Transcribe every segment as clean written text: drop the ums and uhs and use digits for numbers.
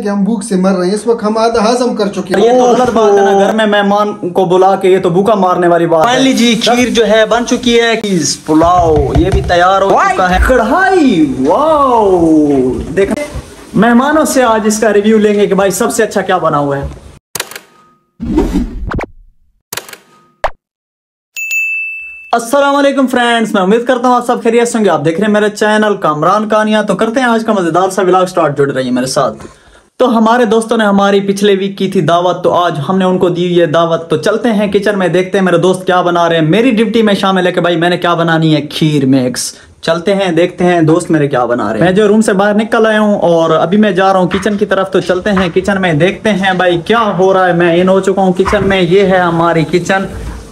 कि हम भूख से मर रहे हैं इस वक्त, हम आधा हजम कर चुके हैं। ये तो गलत बात है ना, घर में मेहमान को बुला के ये तो भूखा मारने वाली बात है। फाइनली जी खीर जो है बन चुकी है, पुलाव ये भी तैयार हो चुका है, कढ़ाई वाओ। देखो मेहमानों से आज इसका रिव्यू लेंगे कि भाई सबसे अच्छा क्या बना हुआ है। अस्सलाम वालेकुम फ्रेंड्स, मैं उम्मीद करता हूँ आप सब खैरियत से होंगे। आप देख रहे हैं मेरे चैनल कामरान कहानियां। तो करते हैं आज का मजेदार सा व्लॉग स्टार्ट। जुड़ रही है मेरे साथ। तो हमारे दोस्तों ने हमारी पिछले वीक की थी दावत, तो आज हमने उनको दी ये दावत। तो चलते हैं किचन में, देखते हैं मेरे दोस्त क्या बना रहे हैं। मेरी ड्यूटी में शामिल है कि भाई मैंने क्या बनानी है, खीर मिक्स। चलते हैं देखते हैं दोस्त मेरे क्या बना रहे हैं। मैं जो रूम से बाहर निकल आया हूँ और अभी मैं जा रहा हूँ किचन की तरफ। तो चलते हैं किचन में, देखते हैं भाई क्या हो रहा है। मैं इन हो चुका हूँ किचन में, ये है हमारी किचन।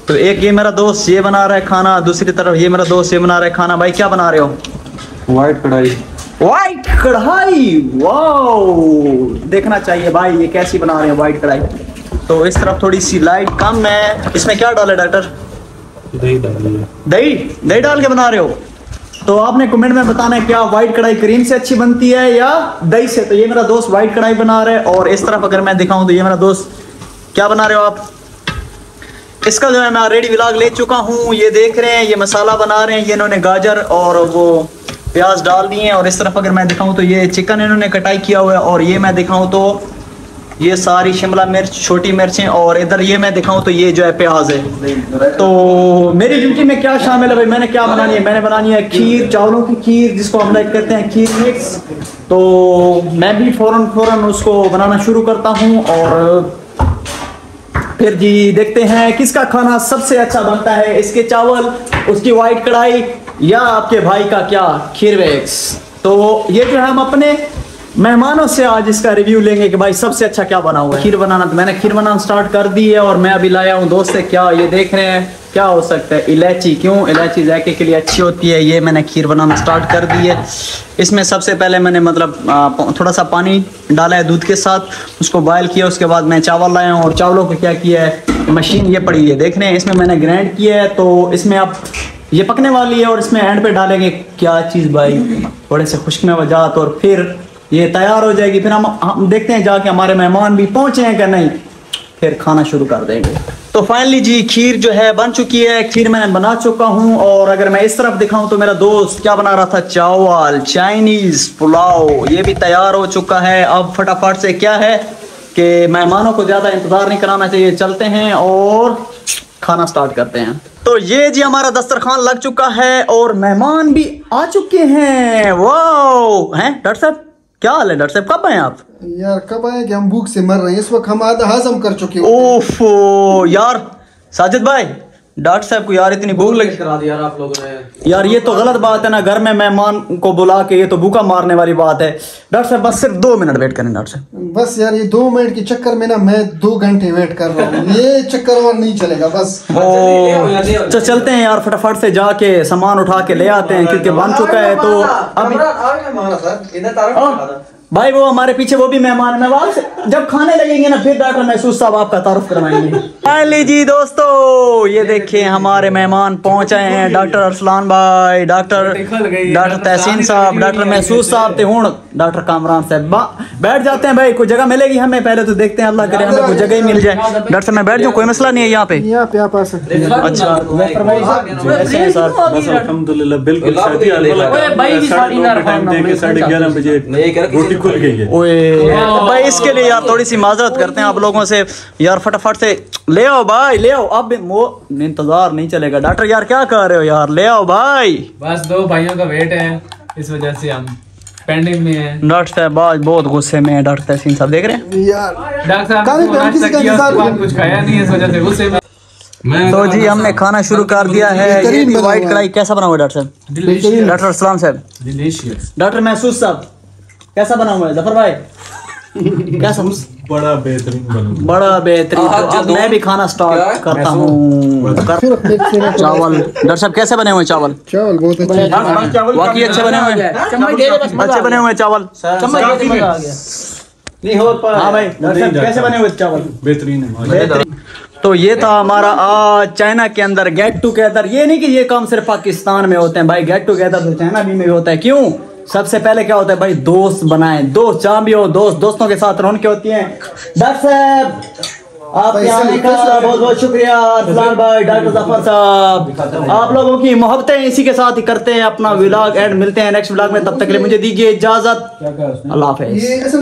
तो एक ये मेरा दोस्त ये बना रहा है खाना, दूसरी तरफ ये मेरा दोस्त ये बना रहा है खाना। भाई क्या बना रहे हो? व्हाइट कढ़ाई। व्हाइट कढ़ाई वाओ, देखना चाहिए भाई ये कैसी बना रहे हैं व्हाइट कढ़ाई। तो इस तरफ थोड़ी सी लाइट कम है। इसमें क्या डाले डॉक्टर? दही डालिए। दही डाल के बना रहे हो? तो आपने कमेंट में बताना है क्या व्हाइट कढ़ाई क्रीम से अच्छी बनती है या दही से। तो ये मेरा दोस्त व्हाइट कढ़ाई बना रहा है। और इस तरफ अगर मैं दिखाऊं तो ये मेरा दोस्त क्या बना रहे हो आप? इसका जो है मैं ऑलरेडी व्लॉग ले चुका हूँ। ये देख रहे हैं ये मसाला बना रहे हैं। ये इन्होंने गाजर और वो प्याज डाल दिए हैं। और इस तरफ अगर मैं दिखाऊं तो ये चिकन इन्होंने कटाई किया हुआ है। और ये मैं दिखाऊं तो ये सारी शिमला मिर्च, छोटी मिर्चें। और इधर ये मैं दिखाऊं तो ये जो है प्याज है। तो मेरी ड्यूटी में क्या शामिल है भाई, मैंने क्या बनानी है? मैंने बनानी है खीर, चावलों की खीर जिसको हम लाइक करते हैं खीर मिक्स। तो मैं भी फौरन उसको बनाना शुरू करता हूँ। और फिर जी देखते हैं किसका खाना सबसे अच्छा बनता है, इसके चावल, उसकी व्हाइट कढ़ाई या आपके भाई का क्या खीर मिक्स। तो ये जो है हम अपने मेहमानों से आज इसका रिव्यू लेंगे कि भाई सबसे अच्छा क्या बना हुआ है। खीर बनाना तो मैंने खीर बनाना स्टार्ट कर दी है। और मैं अभी लाया हूँ दोस्त से क्या, ये देख रहे हैं क्या हो सकता है, इलायची। क्यों? इलायची जायके के लिए अच्छी होती है। ये मैंने खीर बनाना स्टार्ट कर दी है। इसमें सबसे पहले मैंने मतलब थोड़ा सा पानी डाला है दूध के साथ, उसको बॉयल किया। उसके बाद मैं चावल लाया हूँ और चावलों को क्या किया है, मशीन ये पड़ी है देख रहे हैं, इसमें मैंने ग्राइंड किया है। तो इसमें आप ये पकने वाली है और इसमें एंड पे डालेंगे क्या चीज़ भाई, थोड़े से खुश्क में वजात। और फिर ये तैयार हो जाएगी। फिर हम देखते हैं जाके हमारे मेहमान भी पहुंचे हैं कि नहीं, फिर खाना शुरू कर देंगे। तो फाइनली जी खीर जो है बन चुकी है। खीर मैंने बना चुका हूं। और अगर मैं इस तरफ दिखाऊं तो मेरा दोस्त क्या बना रहा था, चावल चाइनीज पुलाव, ये भी तैयार हो चुका है। अब फटाफट से क्या है कि मेहमानों को ज्यादा इंतजार नहीं कराना चाहिए, चलते हैं और खाना स्टार्ट करते हैं। तो ये जी हमारा दस्तरखान लग चुका है और मेहमान भी आ चुके हैं। वाओ, हैं डॉक्टर साहब क्या हाल है? डॉक्टर साहब कब आए आप? यार कब आए कि हम भूख से मर रहे हैं इस वक्त, हम आधा हजम कर चुके हैं। ओफो यार साजिद भाई, डॉक्टर साहब को यार इतनी भूख लगी करा दिया आप लोगों ने। यार ये तो गलत बात है ना, घर में मेहमान को बुला के ये तो भूखा मारने वाली बात है। डॉक्टर साहब बस सिर्फ 2 मिनट वेट करें डॉक्टर साहब। बस यार ये 2 मिनट के चक्कर में ना मैं 2 घंटे वेट कर रहा हूँ। ये चक्कर और नहीं चलेगा बस। तो चलते हैं यार फटाफट से जाके सामान उठा के ले आते हैं क्योंकि बन चुका है। तो अब भाई वो हमारे पीछे वो भी मेहमान है। मैं वहां से जब खाने लगेंगे ना फिर डॉक्टर महसूस साहब आपका तारुफ करवाएंगे। फाइनली जी दोस्तों ये देखिए हमारे मेहमान पहुंच आए हैं। डॉक्टर अरसलान भाई, डॉक्टर तहसीन साहब, डॉक्टर महसूस साहब थे हूं, डॉक्टर कामरान साहब। बैठ जाते हैं भाई, कोई जगह मिलेगी हमें, पहले तो देखते हैं अल्लाह करे हमें कोई जगह ही मिल जाए। डॉक्टर साहब मैं बैठ जाऊँ, कोई मसला नहीं है यहाँ पे? आप आ सकते हैं। अच्छा अल्हम्दुलिल्लाह बिल्कुल शादी 11:30 बजे खुल गई है। ओए भाई इसके लिए यार थोड़ी सी माजरत करते हैं आप लोगों से। यार फटाफट से ले आओ भाई, ले आओ। अब वो इंतजार नहीं चलेगा। डॉक्टर यार क्या कर रहे हो यार, ले आओ भाई। बस 2 भाइयों का वेट है, इस वजह से हम पेंडिंग में हैं। डॉक्टर साहब आज बहुत गुस्से में है। डॉक्टर तहसीन साहब देख रहे हैं यार, डॉक्टर साहब कुछ खाया नहीं, इस वजह से गुस्से में। तो जी हमने खाना शुरू कर दिया है। व्हाइट कढ़ाई कैसा बना हुआ है डॉक्टर साहब? डॉक्टर अरसलान साहब, डॉक्टर महसूस साहब कैसा बना हुआ है? जफर भाई कैसा? बड़ा बेहतरीन बना, बड़ा बेहतरीन। तो अब मैं भी खाना स्टार्ट करता हूँ। चावल डॉक्टर साहब कैसे बने हुए चावल? चावल बहुत अच्छे, वाकई अच्छे बने हुए हैं, अच्छे बने हुए चावल। हाँ भाई डॉक्टर साहब कैसे बने हुए चावल? बेहतरीन है। तो ये था हमारा आज चाइना के अंदर गेट टुगेदर। ये नहीं कि ये काम सिर्फ पाकिस्तान में होते हैं भाई, गेट टुगेदर तो चाइना भी में होता है। क्यों? सबसे पहले क्या होता है भाई, दोस्त बनाएं। दोस्त जहाँ भी हो, दोस्तों के साथ रौनकें होती हैं। डॉक्टर साहब आपके आने का बहुत बहुत शुक्रिया। अरसलान भाई, डॉक्टर जफर साहब, आप लोगों की मोहब्बतें इसी के साथ ही करते हैं। अपना व्लॉग एंड मिलते हैं नेक्स्ट व्लॉग में, तब तक के लिए मुझे दीजिए इजाजत। अल्लाह हाफिज़।